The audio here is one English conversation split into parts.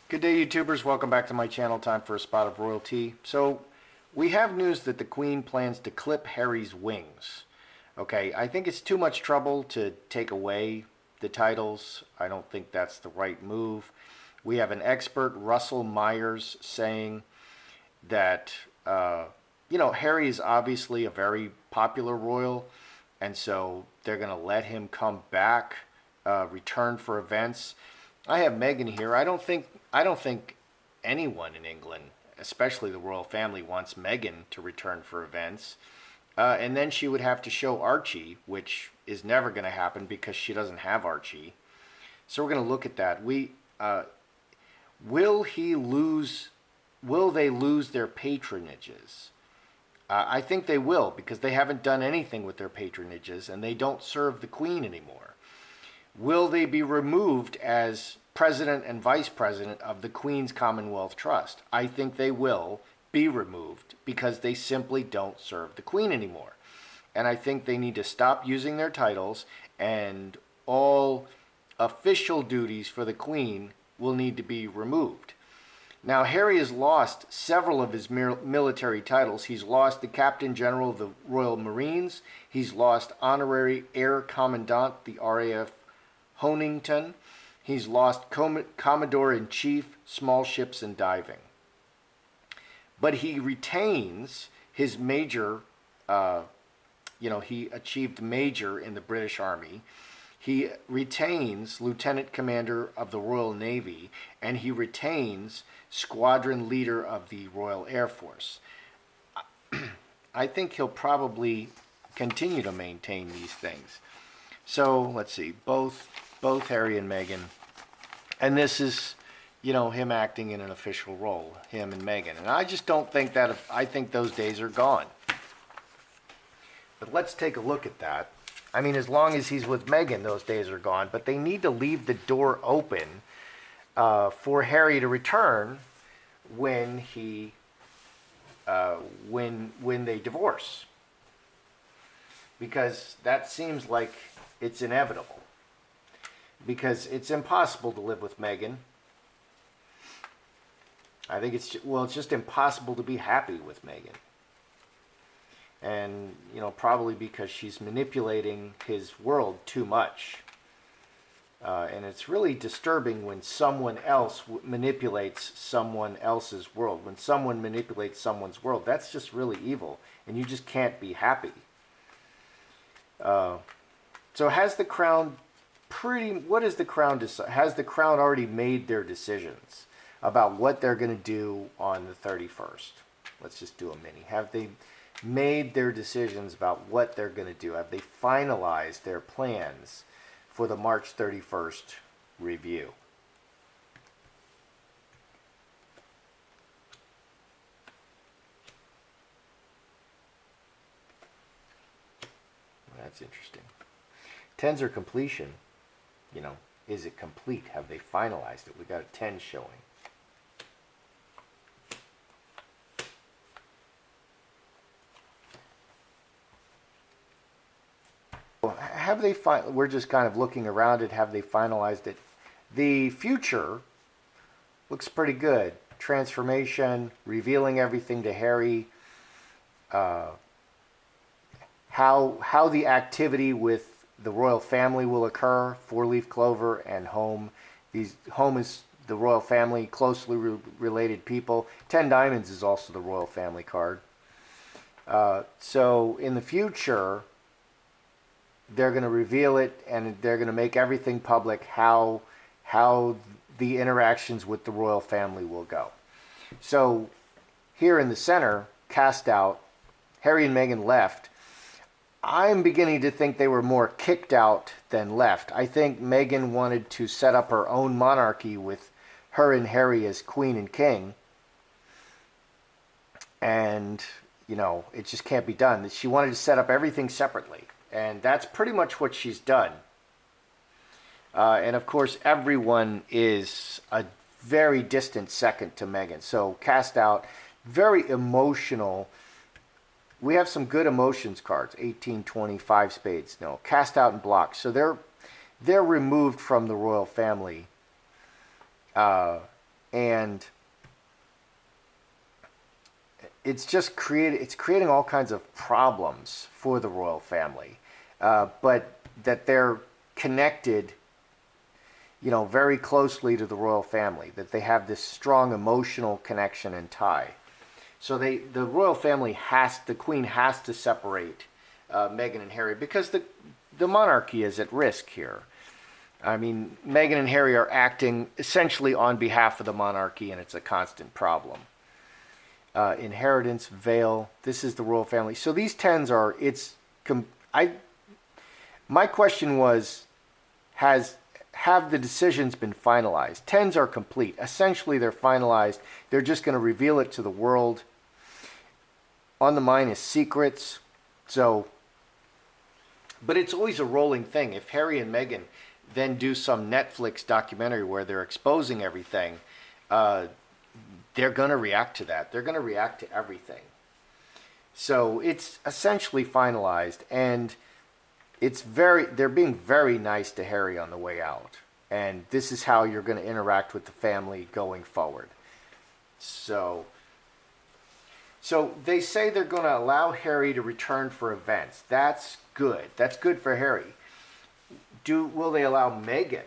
Good day, YouTubers. Welcome back to my channel. Time for a spot of royalty. So, we have news that the Queen plans to clip Harry's wings. Okay, I think it's too much trouble to take away the titles. I don't think that's the right move. We have an expert, Russell Myers, saying that, Harry is obviously a very popular royal, and so they're going to let him come back, return for events. I have Meghan here. I don't think anyone in England, especially the royal family, wants Meghan to return for events. And then she would have to show Archie, which is never going to happen because she doesn't have Archie. So we're going to look at that. Will he lose? Will they lose their patronages? I think they will because they haven't done anything with their patronages and they don't serve the Queen anymore. Will they be removed as president and vice president of the Queen's Commonwealth Trust? I think they will be removed because they simply don't serve the Queen anymore. And I think they need to stop using their titles, and all official duties for the Queen will need to be removed. Now, Harry has lost several of his military titles. He's lost the Captain General of the Royal Marines. He's lost Honorary Air Commandant, the RAF Honington. He's lost Commodore-in-Chief, Small Ships and Diving. But he retains his major, he achieved major in the British Army. He retains Lieutenant Commander of the Royal Navy, and he retains Squadron Leader of the Royal Air Force. I think he'll probably continue to maintain these things. So, let's see, both Harry and Meghan. And this is, him acting in an official role, him and Meghan. And I just don't think that, I think those days are gone. But let's take a look at that. I mean, as long as he's with Meghan, those days are gone. But they need to leave the door open for Harry to return when when they divorce. Because that seems like it's inevitable. Because it's impossible to live with Meghan. I think it's just impossible to be happy with Meghan. And, probably because she's manipulating his world too much. And it's really disturbing when someone else manipulates someone else's world. When someone manipulates someone's world, that's just really evil. And you just can't be happy. So has the Crown what is the Crown decide? Has the Crown already made their decisions about what they're going to do on the 31st? Let's just do a mini. Have they made their decisions about what they're going to do? Have they finalized their plans for the March 31st review? That's interesting. Tens are completion. Is it complete? Have they finalized it? We got a 10 showing. Have they we're just kind of looking around it. Have they finalized it? The future looks pretty good. Transformation, revealing everything to Harry. How the activity with the royal family will occur. Four-leaf clover and home. Home is the royal family, closely related people. 10 diamonds is also the royal family card. So in the future, they're going to reveal it, and they're going to make everything public, how the interactions with the royal family will go. So here in the center, cast out, Harry and Meghan left. I'm beginning to think they were more kicked out than left. I think Meghan wanted to set up her own monarchy with her and Harry as queen and king. And, it just can't be done. She wanted to set up everything separately. And that's pretty much what she's done. And, of course, everyone is a very distant second to Meghan. So, cast out, very emotional. We have some good emotions cards. 18, 20, 5 spades. No, cast out and blocked. So they're removed from the royal family and it's creating all kinds of problems for the royal family, but that they're connected, very closely to the royal family, that they have this strong emotional connection and tie. So the royal family the Queen has to separate Meghan and Harry, because the monarchy is at risk here. I mean, Meghan and Harry are acting essentially on behalf of the monarchy, and it's a constant problem. Inheritance, veil. This is the royal family. So these 10s are. My question was, have the decisions been finalized? 10s are complete. Essentially, they're finalized. They're just going to reveal it to the world. On the mind is secrets. So, but it's always a rolling thing. If Harry and Meghan then do some Netflix documentary where they're exposing everything, they're going to react to that. They're going to react to everything. So it's essentially finalized, and they're being very nice to Harry on the way out. And this is how you're going to interact with the family going forward. So they say they're going to allow Harry to return for events. That's good. That's good for Harry. Will they allow Meghan?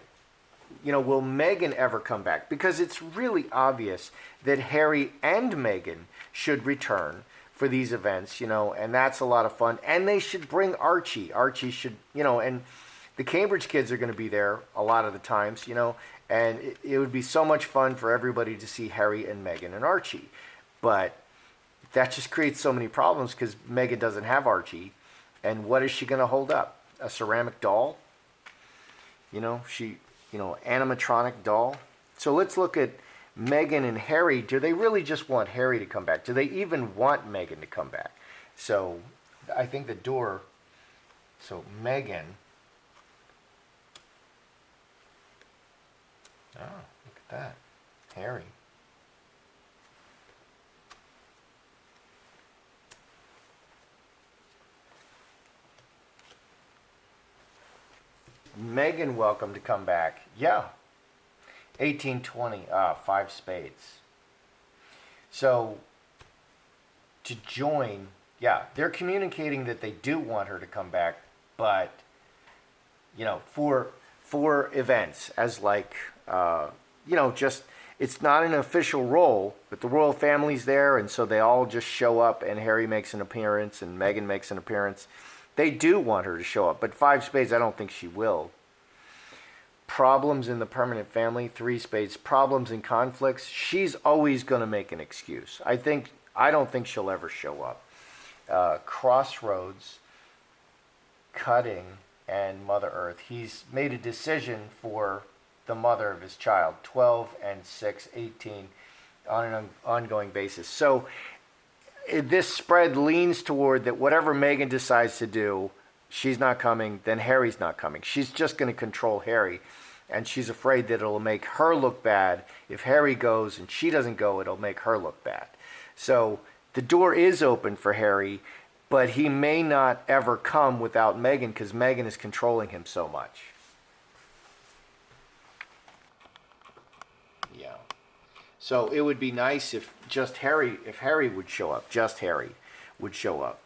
Will Meghan ever come back? Because it's really obvious that Harry and Meghan should return for these events, and that's a lot of fun. And they should bring Archie. Archie should, and the Cambridge kids are going to be there a lot of the times, and it would be so much fun for everybody to see Harry and Meghan and Archie. But that just creates so many problems because Meghan doesn't have Archie. And what is she going to hold up? A ceramic doll? Animatronic doll. So let's look at Meghan and Harry. Do they really just want Harry to come back? Do they even want Meghan to come back? So I think the door. So Meghan. Oh, look at that. Harry. Meghan welcome to come back. Yeah. 1820. 5 spades. So to join, they're communicating that they do want her to come back, but for events as just it's not an official role, but the royal family's there, and so they all just show up, and Harry makes an appearance and Meghan makes an appearance. They do want her to show up, but 5 spades, I don't think she will. Problems in the permanent family, 3 spades. Problems and conflicts, she's always going to make an excuse. I don't think she'll ever show up. Crossroads, cutting, and Mother Earth. He's made a decision for the mother of his child, 12 and 6, 18, on an ongoing basis. So this spread leans toward that whatever Meghan decides to do, she's not coming, then Harry's not coming. She's just going to control Harry, and she's afraid that it'll make her look bad. If Harry goes and she doesn't go, it'll make her look bad. So the door is open for Harry, but he may not ever come without Meghan because Meghan is controlling him so much. Yeah. So it would be nice if Harry would show up. Just Harry would show up.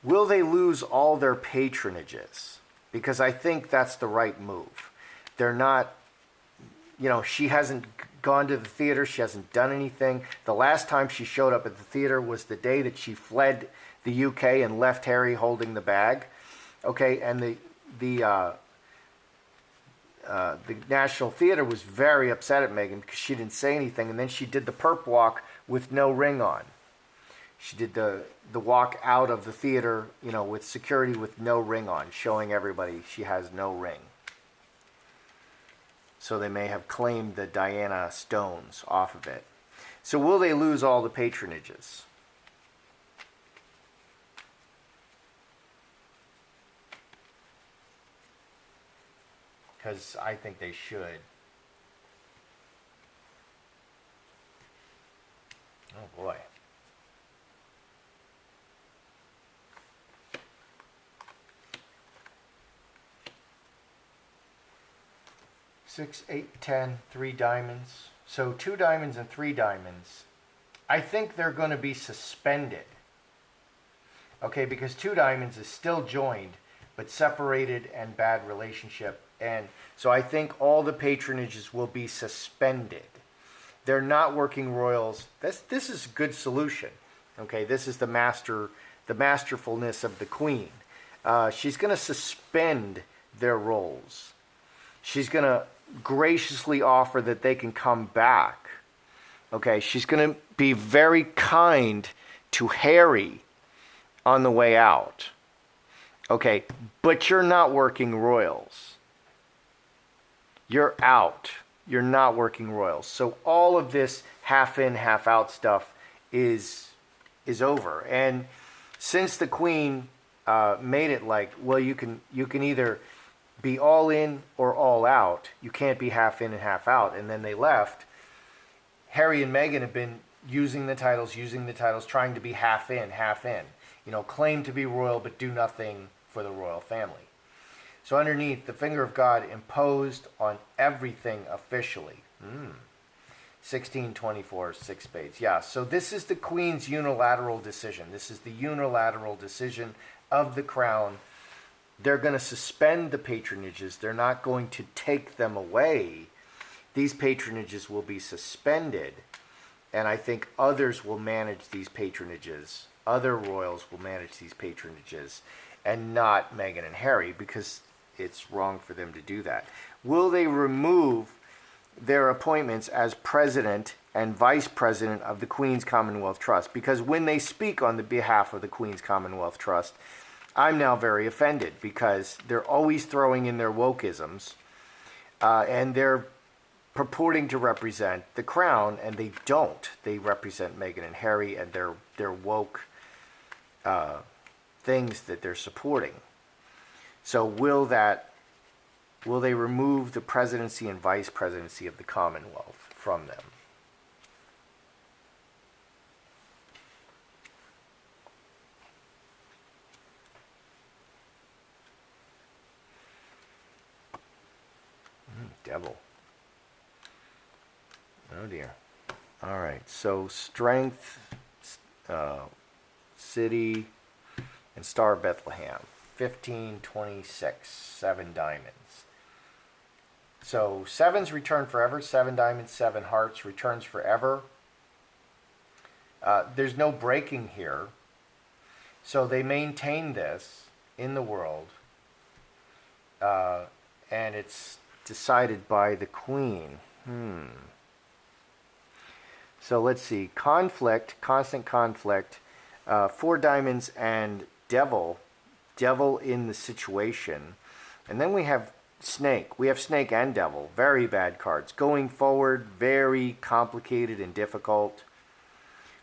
Will they lose all their patronages? Because I think that's the right move. They're not, she hasn't gone to the theater. She hasn't done anything. The last time she showed up at the theater was the day that she fled the UK and left Harry holding the bag. Okay, and the National Theatre was very upset at Meghan because she didn't say anything, and then she did the perp walk with no ring on. She did the walk out of the theater, with security with no ring on, showing everybody she has no ring. So they may have claimed the Diana stones off of it. So will they lose all the patronages? Because I think they should. Oh boy. 6, 8, 10, 3 diamonds. So 2 diamonds and 3 diamonds. I think they're going to be suspended. Okay, because 2 diamonds is still joined, but separated and bad relationship. And so I think all the patronages will be suspended. They're not working royals. This is a good solution. Okay, this is the masterfulness of the queen. She's going to suspend their roles. She's going to graciously offer that they can come back. Okay, she's going to be very kind to Harry on the way out. Okay, but you're not working royals. You're out. You're not working royals. So all of this half in, half out stuff is over. And since the queen made it like, well, you can either be all in or all out. You can't be half in and half out. And then they left. Harry and Meghan have been using the titles, trying to be half in, half in. You know, claim to be royal, but do nothing for the royal family. So underneath, the finger of God imposed on everything officially. 1624, 6 spades. Yeah, so this is the Queen's unilateral decision. This is the unilateral decision of the Crown. They're going to suspend the patronages. They're not going to take them away. These patronages will be suspended. And I think others will manage these patronages. Other royals will manage these patronages. And not Meghan and Harry, because it's wrong for them to do that. Will they remove their appointments as president and vice president of the Queen's Commonwealth Trust? Because when they speak on the behalf of the Queen's Commonwealth Trust, I'm now very offended, because they're always throwing in their wokeisms, and they're purporting to represent the Crown, and they don't. They represent Meghan and Harry and their woke things that they're supporting. So will they remove the presidency and vice presidency of the Commonwealth from them? Devil. Oh dear. All right. So strength, city, and Star of Bethlehem. 15, 26, 7 diamonds. So 7s return forever. 7 diamonds, 7 hearts returns forever. There's no breaking here. So they maintain this in the world. And it's decided by the Queen. So let's see. Conflict, constant conflict. 4 diamonds and devil. Devil in the situation. And then we have snake. We have snake and devil. Very bad cards. Going forward, very complicated and difficult.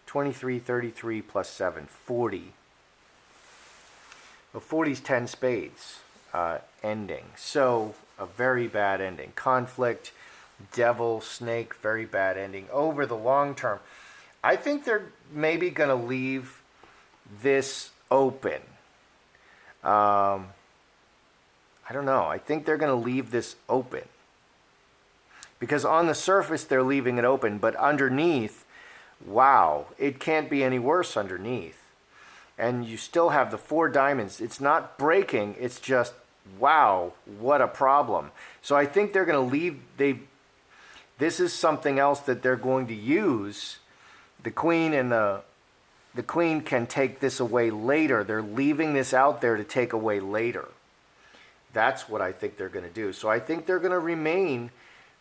23, 33 plus 7, 40. Well, 40's 10 spades ending. So a very bad ending. Conflict, devil, snake, very bad ending. Over the long term, I think they're maybe going to leave this open. I don't know. I think they're going to leave this open. Because on the surface, they're leaving it open. But underneath, wow, it can't be any worse underneath. And you still have the 4 diamonds. It's not breaking. It's just, wow, what a problem. So I think they're going to leave. This is something else that they're going to use. The Queen and the Queen can take this away later. They're leaving this out there to take away later. That's what I think they're going to do. So I think they're going to remain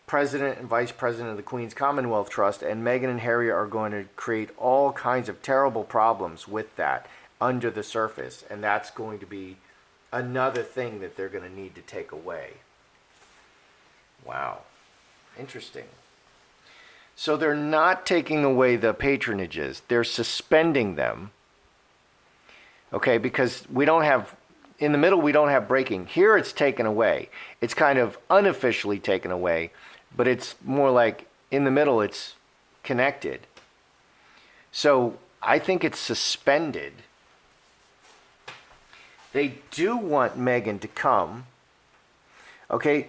president and vice president of the Queen's Commonwealth Trust, and Meghan and Harry are going to create all kinds of terrible problems with that under the surface. And that's going to be another thing that they're going to need to take away. Wow. Interesting. So they're not taking away the patronages. They're suspending them. Okay, because we don't have, in the middle we don't have breaking. Here it's taken away. It's kind of unofficially taken away, but it's more like in the middle it's connected. So I think it's suspended. They do want Meghan to come. Okay,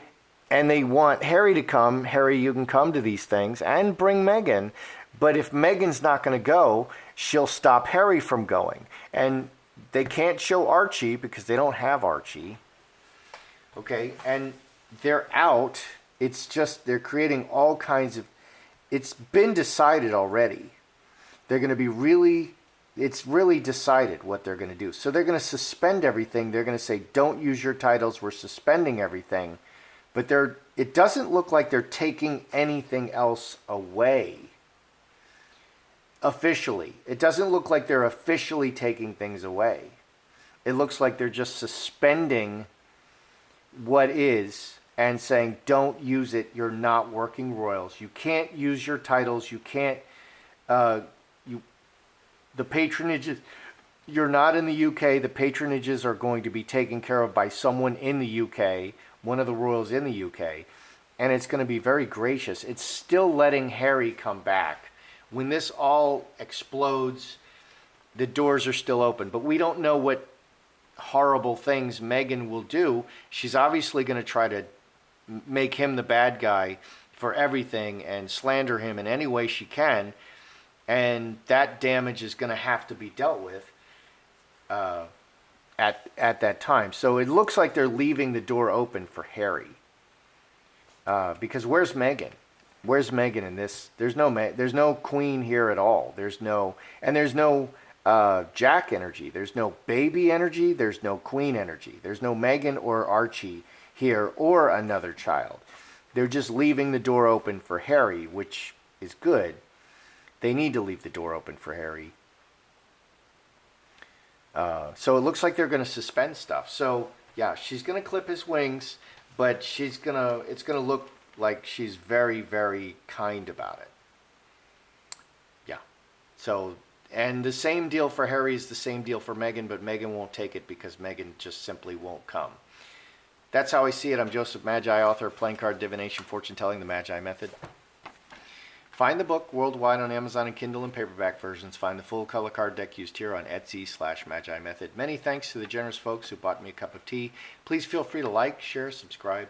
and they want Harry to come. Harry, you can come to these things and bring Meghan. But if Meghan's not going to go, she'll stop Harry from going. And they can't show Archie because they don't have Archie. Okay, and they're out. It's just they're creating all kinds of... It's been decided already. They're going to be really... It's really decided what they're going to do. So they're going to suspend everything. They're going to say, don't use your titles. We're suspending everything. But it doesn't look like they're taking anything else away. Officially. It doesn't look like they're officially taking things away. It looks like they're just suspending what is and saying, don't use it. You're not working royals. You can't use your titles. You can't... The patronages, you're not in the UK. The patronages are going to be taken care of by someone in the UK, one of the royals in the UK, and it's going to be very gracious. It's still letting Harry come back. When this all explodes, the doors are still open, but we don't know what horrible things Meghan will do. She's obviously going to try to make him the bad guy for everything and slander him in any way she can. And that damage is going to have to be dealt with at that time. So it looks like they're leaving the door open for Harry. Because where's Meghan? Where's Meghan in this? There's no queen here at all. There's no Jack energy. There's no baby energy. There's no queen energy. There's no Meghan or Archie here or another child. They're just leaving the door open for Harry, which is good. They need to leave the door open for Harry. So it looks like they're going to suspend stuff. So yeah, she's going to clip his wings, but it's going to look like she's very, very kind about it. Yeah. So, and the same deal for Harry is the same deal for Meghan, but Meghan won't take it because Meghan just simply won't come. That's how I see it. I'm Joseph Magi, author of Playing Card Divination, Fortune Telling, The Magi Method. Find the book worldwide on Amazon and Kindle and paperback versions. Find the full color card deck used here on Etsy/Magi Method. Many thanks to the generous folks who bought me a cup of tea. Please feel free to like, share, subscribe,